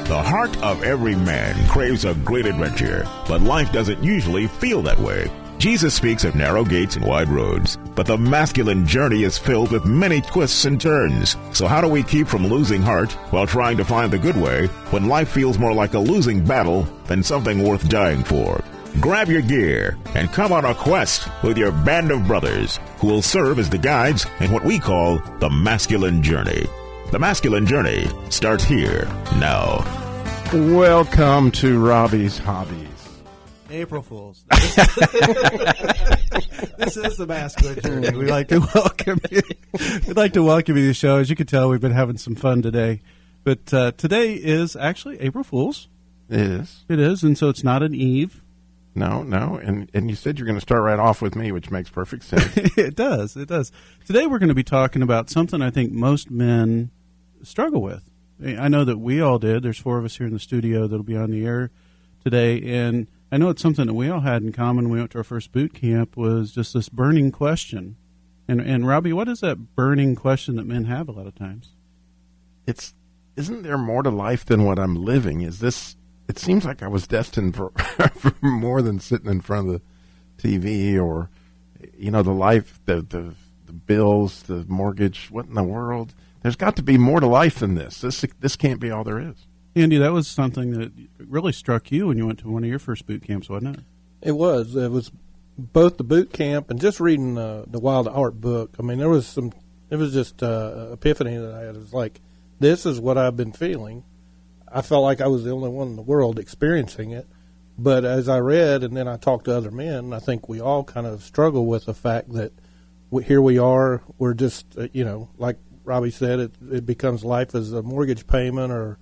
The heart of every man craves a great adventure, but life doesn't usually feel that way. Jesus speaks of narrow gates and wide roads, but the masculine journey is filled with many twists and turns. So how do we keep from losing heart while trying to find the good way when life feels more like a losing battle than something worth dying for? Grab your gear and come on a quest with your band of brothers who will serve as the guides in what we call the masculine journey. The masculine journey starts here now. Welcome to Robbie's Hobbies. April Fools. This is the masculine journey. We'd like to welcome you. We'd like to welcome you to the show. As you can tell, we've been having some fun today. But today is actually April Fools. It is. It is, and so it's not an Eve. No. And you said you're going to start right off with me, which makes perfect sense. It does. Today we're going to be talking about something I think most men struggle with. I know that we all did. There's 4 of us here in the studio that'll be on the air today, and I know it's something that we all had in common when we went to our first boot camp, was just this burning question. And Robbie, what is that burning question that men have a lot of times? Isn't there more to life than what I'm living? It seems like I was destined for more than sitting in front of the TV or, the life, the bills, the mortgage. What in the world? There's got to be more to life than this. This can't be all there is. Andy, that was something that really struck you when you went to one of your first boot camps, wasn't it? It was. It was both the boot camp and just reading the Wild Art book. I mean, it was just epiphany that I had. It was like, this is what I've been feeling. I felt like I was the only one in the world experiencing it. But as I read and then I talked to other men, I think we all kind of struggle with the fact that here we are, we're just, like Robbie said, it becomes life as a mortgage payment or,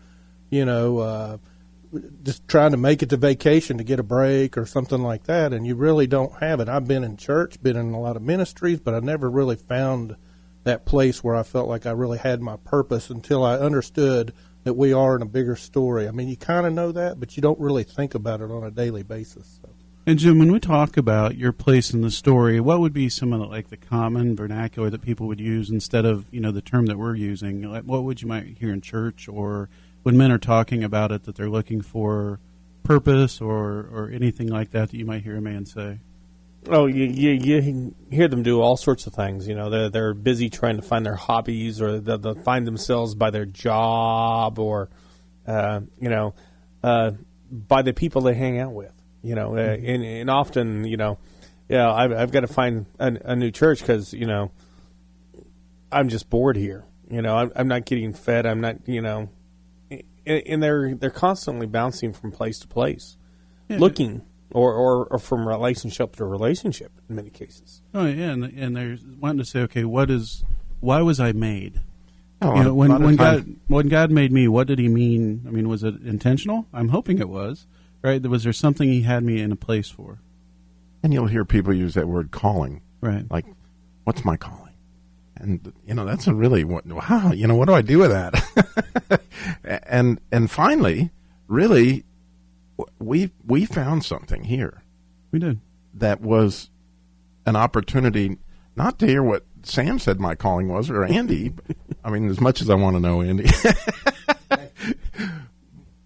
just trying to make it to vacation to get a break or something like that, and you really don't have it. I've been in church, been in a lot of ministries, but I never really found that place where I felt like I really had my purpose until I understood that we are in a bigger story. I mean, you kind of know that, but you don't really think about it on a daily basis. So. And Jim, when we talk about your place in the story, what would be some of the common vernacular that people would use instead of, the term that we're using? Like, what would you might hear in church, or when men are talking about it, that they're looking for purpose or anything like that you might hear a man say? Oh, you hear them do all sorts of things. They're busy trying to find their hobbies, or they'll find themselves by their job, or by the people they hang out with. And often, I've got to find a new church because I'm just bored here. I'm not getting fed. I'm not, and they're constantly bouncing from place to place, looking. Or from relationship to relationship in many cases. Oh yeah, and they're wanting to say, okay, why was I made? Oh, when God made me, what did He mean? I mean, was it intentional? I'm hoping it was. Right? Was there something He had me in a place for? And you'll hear people use that word calling. Right. Like, what's my calling? And that's a really what do I do with that? and finally, really. We found something here. We did. That was an opportunity not to hear what Sam said my calling was, or Andy. I mean, as much as I want to know Andy.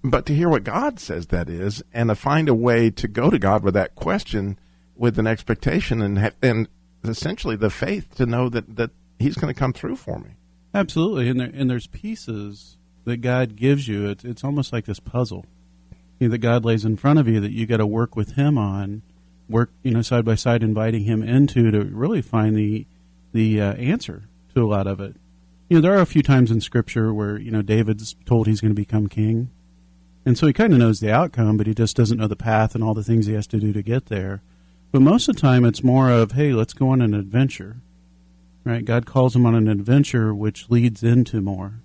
But to hear what God says that is, and to find a way to go to God with that question with an expectation and essentially the faith to know that He's going to come through for me. Absolutely. And there's pieces that God gives you. It's almost like this puzzle. That God lays in front of you that you got to work with Him on, side by side, inviting Him into to really find the answer to a lot of it. There are a few times in Scripture where David's told he's going to become king, and so he kind of knows the outcome, but he just doesn't know the path and all the things he has to do to get there. But most of the time, it's more of, hey, let's go on an adventure, right? God calls him on an adventure, which leads into more.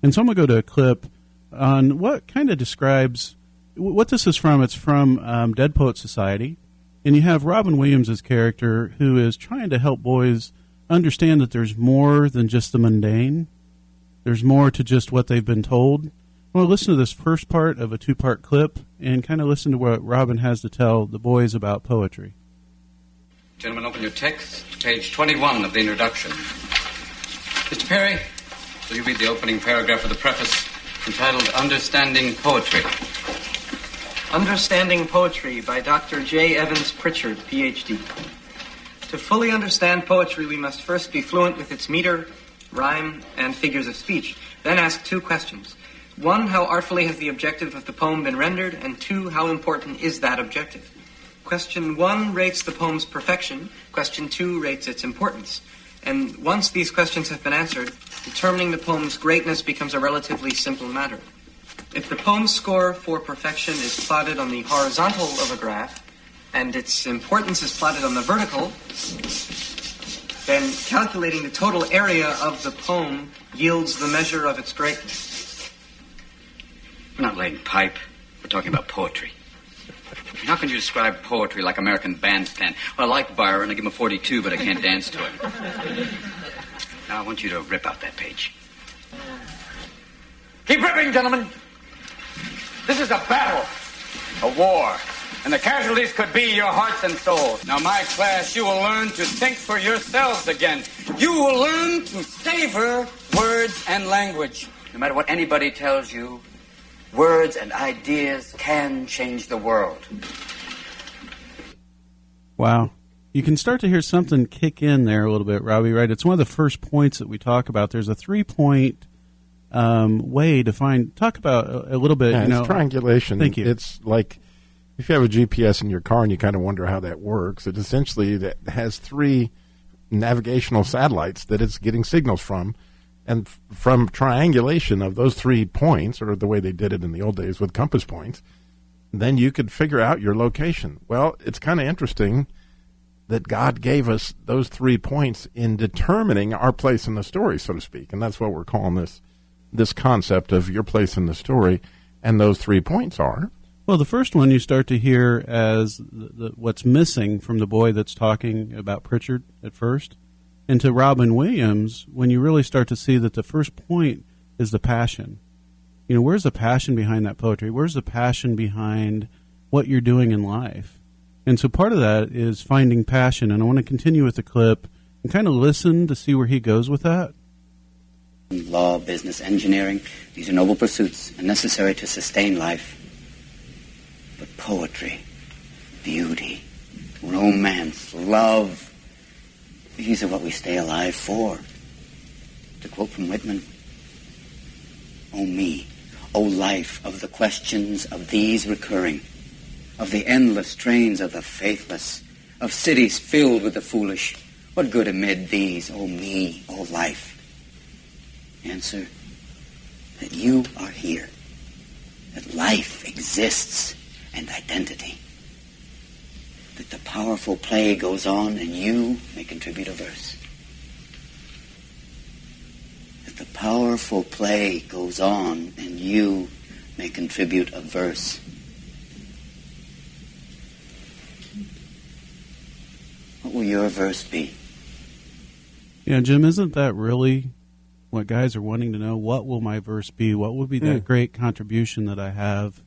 And so I'm going to go to a clip on what kind of describes what this is from. It's from Dead Poet Society, and you have Robin Williams' character who is trying to help boys understand that there's more than just the mundane. There's more to just what they've been told. I want to listen to this first part of a 2-part clip and kind of listen to what Robin has to tell the boys about poetry. Gentlemen, open your text, page 21 of the introduction. Mr. Perry, will you read the opening paragraph of the preface? entitled Understanding Poetry. Understanding Poetry by Dr. J. Evans Pritchard, Ph.D. To fully understand poetry, we must first be fluent with its meter, rhyme, and figures of speech. Then ask two questions. One, how artfully has the objective of the poem been rendered? And two, how important is that objective? Question 1 rates the poem's perfection. Question 2 rates its importance. And once these questions have been answered, determining the poem's greatness becomes a relatively simple matter. If the poem's score for perfection is plotted on the horizontal of a graph, and its importance is plotted on the vertical, then calculating the total area of the poem yields the measure of its greatness. We're not laying pipe. We're talking about poetry. How can you describe poetry like American Bandstand? Well, I like Byron. I give him a 42, but I can't dance to it. Now, I want you to rip out that page. Keep ripping, gentlemen. This is a battle, a war, and the casualties could be your hearts and souls. Now, my class, you will learn to think for yourselves again. You will learn to savor words and language. No matter what anybody tells you, words and ideas can change the world. Wow. You can start to hear something kick in there a little bit, Robbie, right? It's one of the first points that we talk about. There's a 3-point way to talk about a little bit. Yeah, it's triangulation. Thank you. It's like if you have a GPS in your car and you kind of wonder how that works, it essentially that has 3 navigational satellites that it's getting signals from. And from triangulation of those 3 points, or the way they did it in the old days with compass points, then you could figure out your location. Well, it's kind of interesting that God gave us those 3 points in determining our place in the story, so to speak. And that's what we're calling this concept of your place in the story. And those 3 points are? Well, the first one you start to hear as what's missing from the boy that's talking about Pritchard at first. And to Robin Williams, when you really start to see that the first point is the passion. You know, where's the passion behind that poetry? Where's the passion behind what you're doing in life? And so part of that is finding passion. And I want to continue with the clip and kind of listen to see where he goes with that. Law, business, engineering, these are noble pursuits and necessary to sustain life. But poetry, beauty, romance, love, these are what we stay alive for. To quote from Whitman, "O me, O life of the questions of these recurring, of the endless trains of the faithless, of cities filled with the foolish, what good amid these, O me, O life?" Answer, that you are here, that life exists and identity, that the powerful play goes on and you may contribute a verse. That the powerful play goes on and you may contribute a verse. What will your verse be? Yeah, Jim, isn't that really what guys are wanting to know? What will my verse be? What will be that great contribution that I have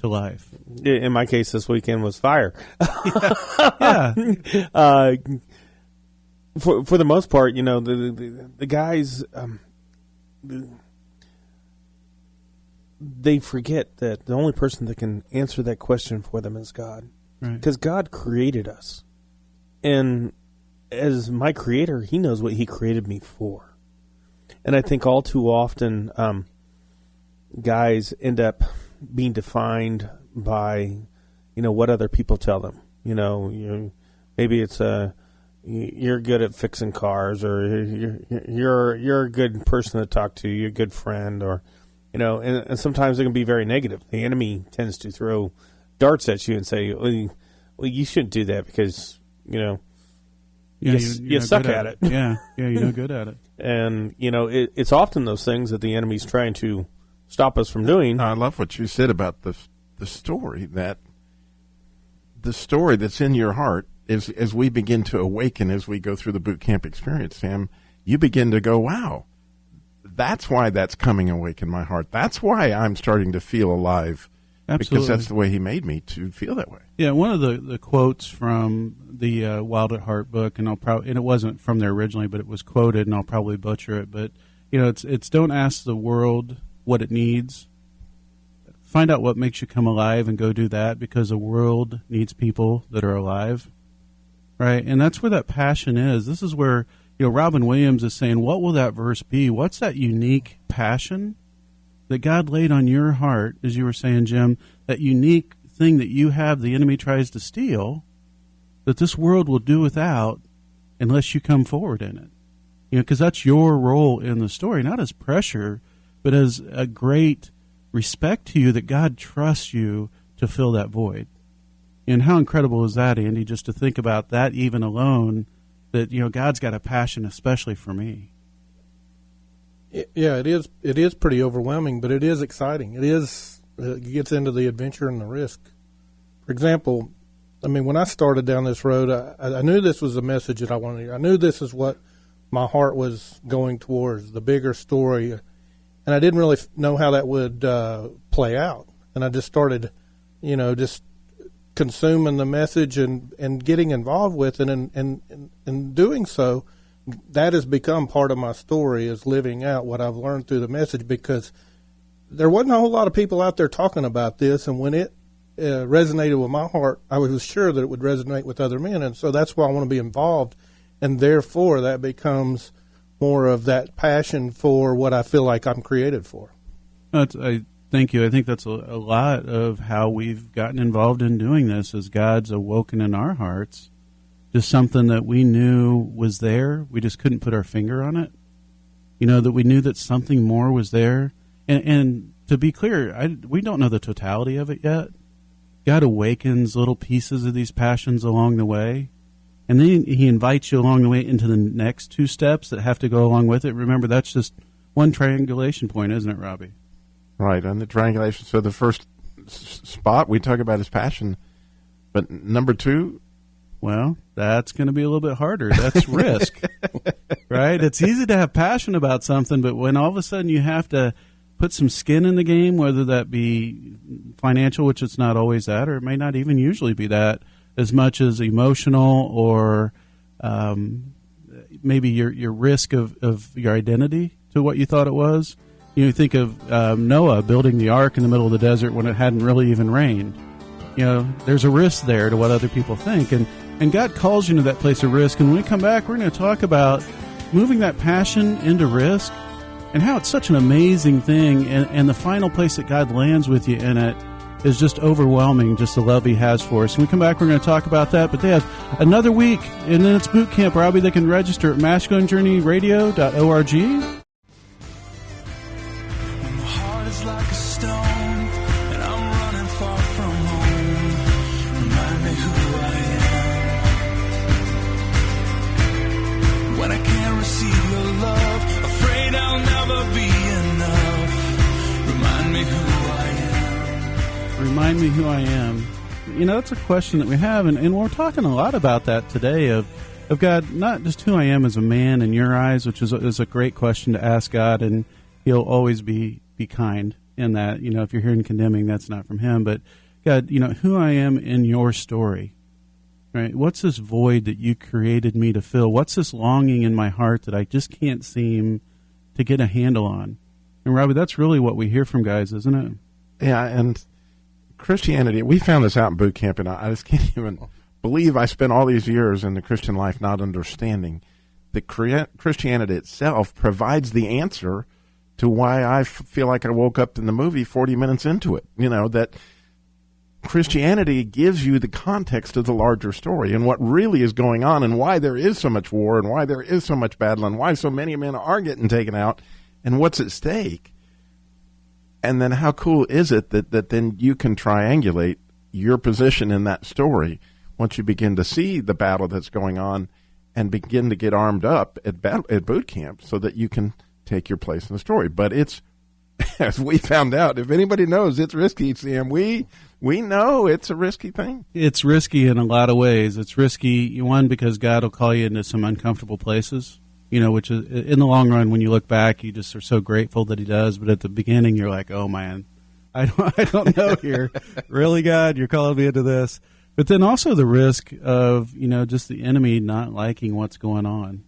to life? In my case, this weekend was fire. Yeah. For the most part, you know, the guys, they forget that the only person that can answer that question for them is God. Right. Because God created us. And as my creator, he knows what he created me for. And I think all too often, guys end up being defined by, you know, what other people tell them. You know, maybe it's you're good at fixing cars, or you're a good person to talk to, you're a good friend, or, you know, and sometimes it can be very negative. The enemy tends to throw darts at you and say, well, you shouldn't do that because, you know, you suck at it. Yeah, you're no good at it. And, you know, it's often those things that the enemy's trying to stop us from doing. I love what you said about the story, that the story that's in your heart is, as we begin to awaken as we go through the boot camp experience, Sam, you begin to go, wow, that's why that's coming awake in my heart. That's why I'm starting to feel alive. Absolutely. Because that's the way he made me to feel that way. Yeah, one of the quotes from the Wild at Heart book, and it wasn't from there originally, but it was quoted, and I'll probably butcher it. But you know, it's don't ask the world what it needs. Find out what makes you come alive and go do that, because the world needs people that are alive, right? And that's where that passion is. This is where, Robin Williams is saying, what will that verse be? What's that unique passion that God laid on your heart, as you were saying, Jim, that unique thing that you have the enemy tries to steal, that this world will do without unless you come forward in it. Because that's your role in the story, not as pressure, but as a great respect to you that God trusts you to fill that void. And how incredible is that, Andy, just to think about that even alone, that, God's got a passion especially for me. Yeah, it is. It is pretty overwhelming, but it is exciting. It gets into the adventure and the risk. For example, when I started down this road, I knew this was the message that I wanted to hear. I knew this is what my heart was going towards, the bigger story. And I didn't really know how that would play out. And I just started, just consuming the message and getting involved with it. And doing so, that has become part of my story, is living out what I've learned through the message, because there wasn't a whole lot of people out there talking about this. And when it resonated with my heart, I was sure that it would resonate with other men. And so that's why I want to be involved. And therefore, that becomes more of that passion for what I feel like I'm created for. Thank you. I think that's a lot of how we've gotten involved in doing this, as God's awoken in our hearts. Just something that we knew was there. We just couldn't put our finger on it. That we knew that something more was there. And to be clear, we don't know the totality of it yet. God awakens little pieces of these passions along the way. And then he invites you along the way into the next two steps that have to go along with it. Remember, that's just one triangulation point, isn't it, Robbie? Right, on the triangulation. So the first spot we talk about is passion. But number two? Well, that's going to be a little bit harder. That's risk, right? It's easy to have passion about something, but when all of a sudden you have to put some skin in the game, whether that be financial, which it's not always that, or it may not even usually be that, as much as emotional, or maybe your risk of your identity to what you thought it was. You think of Noah building the ark in the middle of the desert when it hadn't really even rained. There's a risk there to what other people think. And God calls you to that place of risk. And when we come back, we're going to talk about moving that passion into risk and how it's such an amazing thing. And the final place that God lands with you in it is just overwhelming, just the love he has for us. When we come back, we're going to talk about that. But they have another week, and then it's boot camp, Robbie. They can register at masculinejourneyradio.org. My heart is like a stone, and I'm running far from home. Remind me who I am. When I can't receive your love, afraid I'll never be enough. Remind me who I am. Remind me who I am. That's a question that we have, and we're talking a lot about that today, of God, not just who I am as a man in your eyes, which is a great question to ask God, and he'll always be kind in that. If you're hearing condemning, that's not from him. But God, who I am in your story, right? What's this void that you created me to fill? What's this longing in my heart that I just can't seem to get a handle on? And Robbie, that's really what we hear from guys, isn't it? Yeah, and Christianity, we found this out in boot camp, and I just can't even believe I spent all these years in the Christian life not understanding that Christianity itself provides the answer to why I feel like I woke up in the movie 40 minutes into it. That Christianity gives you the context of the larger story and what really is going on, and why there is so much war, and why there is so much battle, and why so many men are getting taken out, and what's at stake. And then how cool is it that then you can triangulate your position in that story once you begin to see the battle that's going on and begin to get armed up at boot camp so that you can take your place in the story. But it's, as we found out, if anybody knows, it's risky, Sam. We know it's a risky thing. It's risky in a lot of ways. It's risky, one, because God will call you into some uncomfortable places. Which is, in the long run, when you look back, you just are so grateful that he does. But at the beginning, you're like, oh, man, I don't know here. Really, God, you're calling me into this. But then also the risk of, just the enemy not liking what's going on.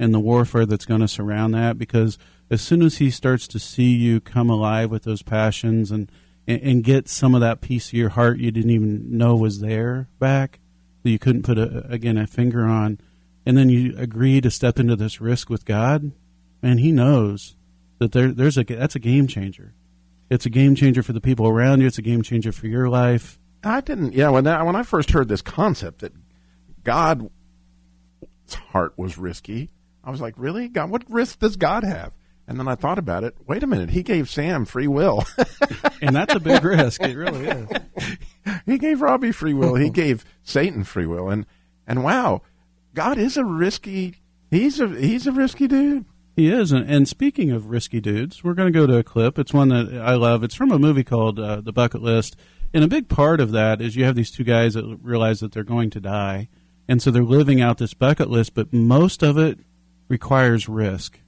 and the warfare that's going to surround that, because as soon as he starts to see you come alive with those passions and and get some of that piece of your heart you didn't even know was there back, that you couldn't put, a finger on, and then you agree to step into this risk with God, and he knows that that's a game changer. It's a game changer for the people around you. It's a game changer for your life. When I first heard this concept that God's heart was risky, I was like, really? God, what risk does God have? And then I thought about it. Wait a minute. He gave Sam free will. And that's a big risk. It really is. He gave Robbie free will. He gave Satan free will. And wow, God is a risky, he's a risky dude. He is. And speaking of risky dudes, we're going to go to a clip. It's one that I love. It's from a movie called The Bucket List. And a big part of that is you have these two guys that realize that they're going to die. And so they're living out this bucket list, but most of it requires risk.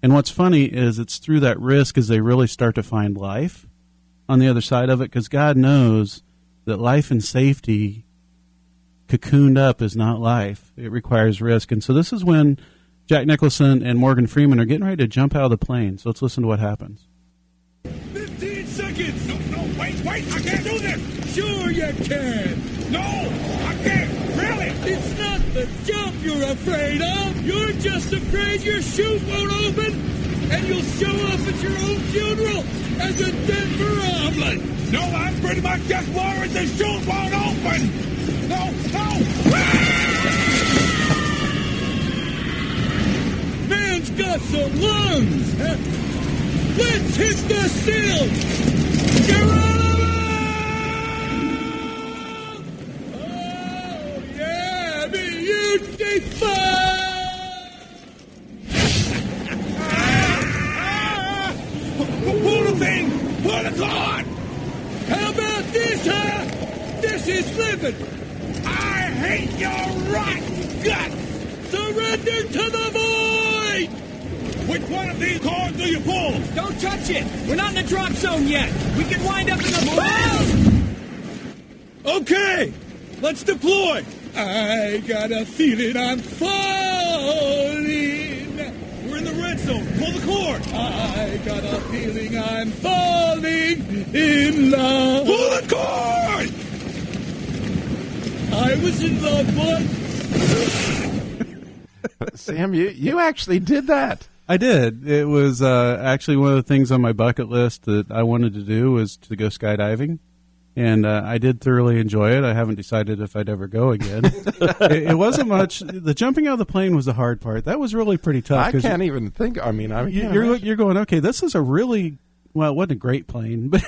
And what's funny is it's through that risk as they really start to find life on the other side of it, because God knows that life and safety cocooned up is not life. It requires risk. And so this is when Jack Nicholson and Morgan Freeman are getting ready to jump out of the plane. So let's listen to what happens. 15 seconds! No, wait, I can't do this! Sure you can! No, I can't! Really? It's not the jump you're afraid of! You're just afraid your chute won't open, and you'll show up at your own funeral as a Denver omelet! No, I'm pretty much just worried the chute won't open! No! Man's got some lungs! Let's hit the sill! Geronimo! Oh, yeah, beautiful! Pull the thing! Pull the cord! How about this, huh? This is living! I hate your rotten guts! Surrender to the void! Which one of these cords do you pull? Don't touch it! We're not in the drop zone yet! We could wind up in the... Okay! Let's deploy! I got a feeling I'm falling! We're in the red zone! Pull the cord! I got a feeling I'm falling in love! Pull the cord! I was in love once! Sam, you actually did that. I did. It was actually one of the things on my bucket list that I wanted to do was to go skydiving, and I did thoroughly enjoy it. I haven't decided if I'd ever go again. It wasn't much. The jumping out of the plane was the hard part. That was really pretty tough. I can't even think. I mean, you're going, okay, this is a really, well, it wasn't a great plane, but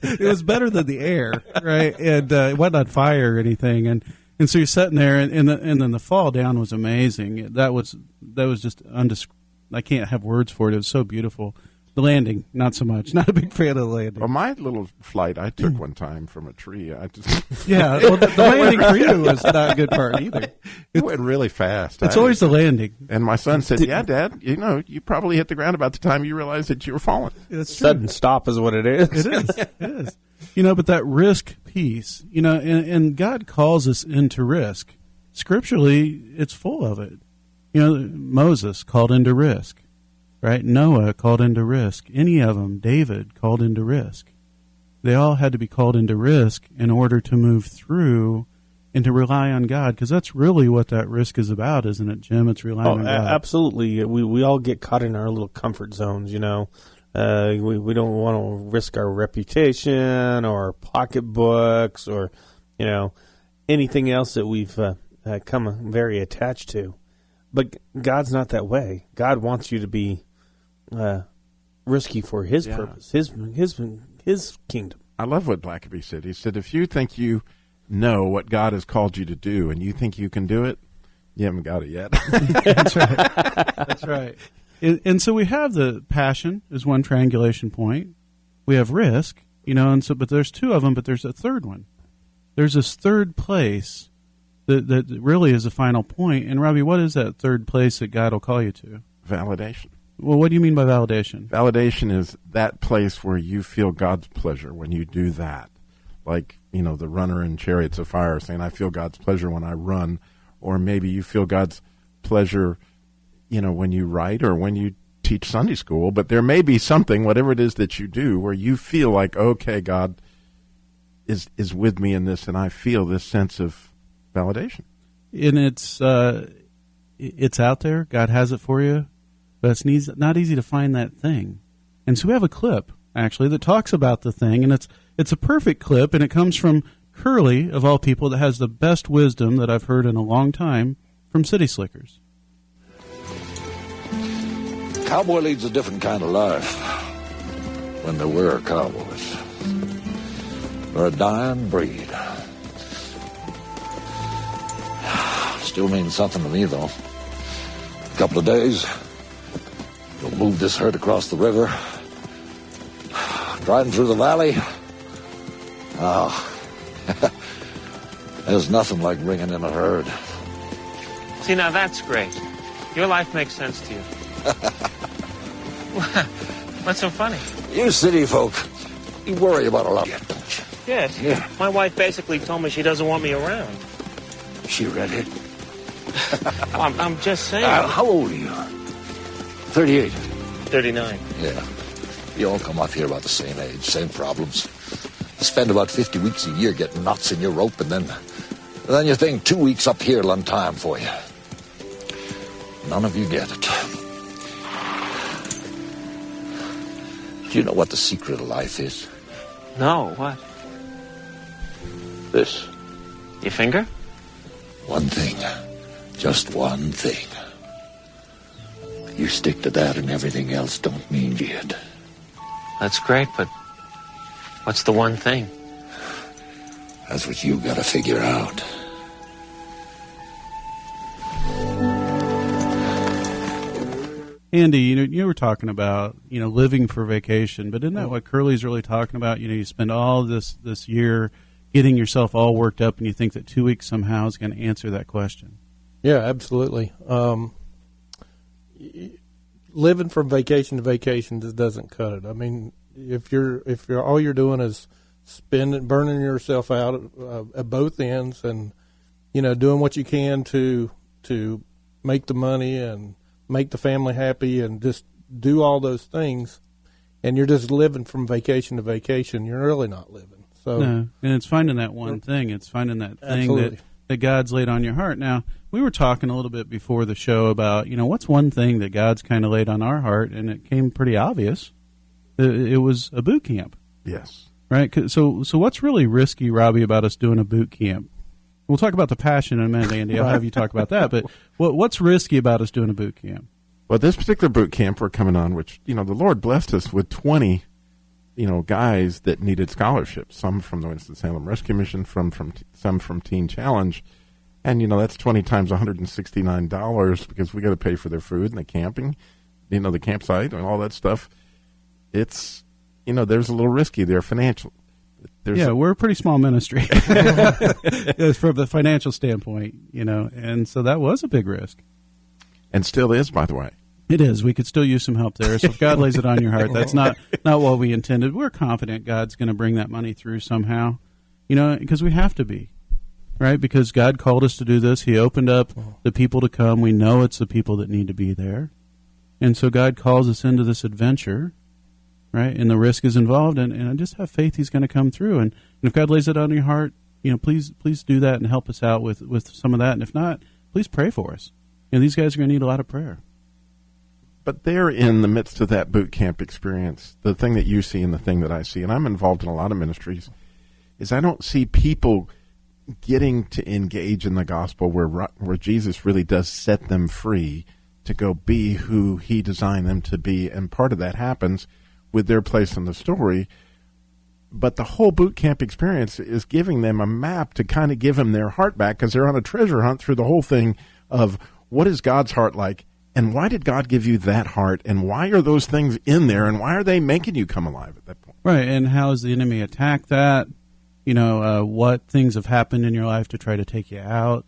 it was better than the air, right? And it wasn't on fire or anything, and so you're sitting there, and then the fall down was amazing. That was just I can't have words for it. It was so beautiful. The landing, not so much. Not a big fan of the landing. Well, my little flight I took one time from a tree. Yeah, well, the landing for you was not a good part either. It went really fast. It's always the landing. And my son said, "Yeah, Dad, you probably hit the ground about the time you realized that you were falling." It's sudden stop is what it is. It is. But that risk piece, and God calls us into risk. Scripturally, it's full of it. Moses called into risk, right? Noah called into risk. Any of them, David, called into risk. They all had to be called into risk in order to move through and to rely on God, because that's really what that risk is about, isn't it, Jim? It's relying on God. Absolutely. We all get caught in our little comfort zones, We don't want to risk our reputation or pocketbooks or, anything else that we've come very attached to. But God's not that way. God wants you to be risky for His purpose, His kingdom. I love what Blackaby said. He said, if you think you know what God has called you to do and you think you can do it, you haven't got it yet. That's right. That's right. And so we have the passion as one triangulation point. We have risk, but there's two of them, but there's a third one. There's this third place that really is the final point. And Robbie, what is that third place that God will call you to? Validation. Well, what do you mean by validation? Validation is that place where you feel God's pleasure when you do that. Like, the runner in Chariots of Fire saying, I feel God's pleasure when I run. Or maybe you feel God's pleasure when you write or when you teach Sunday school, but there may be something, whatever it is that you do, where you feel like, okay, God is with me in this, and I feel this sense of validation. And it's out there. God has it for you, but it's not easy to find that thing. And so we have a clip, actually, that talks about the thing, and it's a perfect clip, and it comes from Curly, of all people, that has the best wisdom that I've heard in a long time from City Slickers. Cowboy leads a different kind of life when they were cowboys. They're a dying breed. Still means something to me, though. A couple of days, we'll move this herd across the river, driving through the valley. There's nothing like bringing in a herd. See, now that's great. Your life makes sense to you. What's so funny? You city folk, you worry about a lot, don't you? Yes. Yeah. My wife basically told me she doesn't want me around. She read it. Well, I'm just saying. How old are you? 38. 39. Yeah. You all come up here about the same age, same problems. You spend about 50 weeks a year getting knots in your rope, and then you think 2 weeks up here will time for you. None of you get it. Do you know what the secret of life is? No, what? This. Your finger? One thing. Just one thing. You stick to that and everything else don't mean shit. That's great, but what's the one thing? That's what you gotta figure out. Andy, you were talking about, living for vacation, but isn't that what Curly's really talking about? You spend all this year getting yourself all worked up, and you think that 2 weeks somehow is going to answer that question. Yeah, absolutely. Living from vacation to vacation just doesn't cut it. I mean, if you're all you're doing is burning yourself out at both ends, and doing what you can to make the money and make the family happy and just do all those things, and you're just living from vacation to vacation, you're really not living. So, no, and it's finding that one thing. It's finding that thing that God's laid on your heart. Now, we were talking a little bit before the show about, what's one thing that God's kind of laid on our heart, and it came pretty obvious. It was a boot camp. Yes. Right? So what's really risky, Robbie, about us doing a boot camp? We'll talk about the passion in a minute, Andy. I'll have you talk about that. But what's risky about us doing a boot camp? Well, this particular boot camp we're coming on, which, the Lord blessed us with 20, guys that needed scholarships, some from the Winston-Salem Rescue Mission, some from Teen Challenge. And, that's 20 times $169 because we got to pay for their food and the camping, the campsite and all that stuff. It's, there's a little risky there financially. We're a pretty small ministry from the financial standpoint, and so that was a big risk. And still is, by the way. It is. We could still use some help there. So if God lays it on your heart, that's not what we intended. We're confident God's going to bring that money through somehow, because we have to be, right? Because God called us to do this. He opened up the people to come. We know it's the people that need to be there. And so God calls us into this adventure, right? And the risk is involved, and I just have faith He's going to come through. And if God lays it on your heart, please do that and help us out with some of that. And if not, please pray for us. These guys are going to need a lot of prayer. But there in the midst of that boot camp experience, the thing that you see and the thing that I see, and I'm involved in a lot of ministries, is I don't see people getting to engage in the gospel where Jesus really does set them free to go be who He designed them to be. And part of that happens with their place in the story. But the whole boot camp experience is giving them a map to kind of give them their heart back, because they're on a treasure hunt through the whole thing of what is God's heart like, and why did God give you that heart, and why are those things in there, and why are they making you come alive at that point? Right, and how has the enemy attacked that? What things have happened in your life to try to take you out?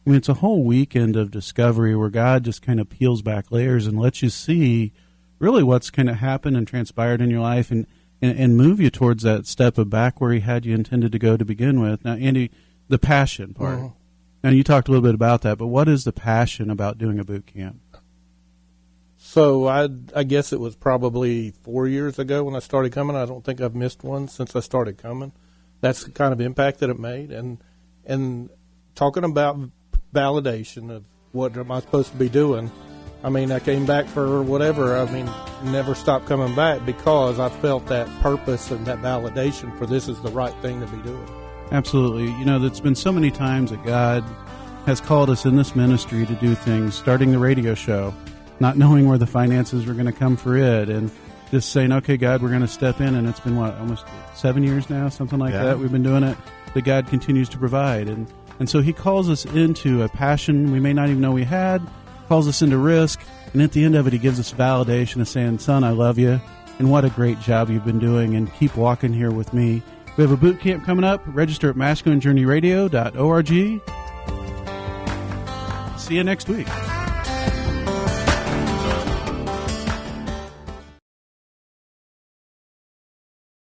I mean, it's a whole weekend of discovery where God just kind of peels back layers and lets you see really what's kind of happened and transpired in your life, and move you towards that step of back where He had you intended to go to begin with. Now, Andy, the passion part. And you talked a little bit about that, but what is the passion about doing a boot camp? So I guess it was probably 4 years ago when I started coming. I don't think I've missed one since I started coming. That's the kind of impact that it made. And talking about validation of what am I supposed to be doing, I mean, I came back for whatever. I mean, never stopped coming back because I felt that purpose and that validation for this is the right thing to be doing. Absolutely. You know, there's been so many times that God has called us in this ministry to do things, starting the radio show, not knowing where the finances were going to come for it, and just saying, okay, God, we're going to step in. And it's been, almost 7 years now, something like that. We've been doing it. That God continues to provide. And so he calls us into a passion we may not even know we had, calls us into risk, and at the end of it, he gives us validation of saying, son, I love you, and what a great job you've been doing, and keep walking here with me. We have a boot camp coming up. Register at masculinejourneyradio.org. See you next week.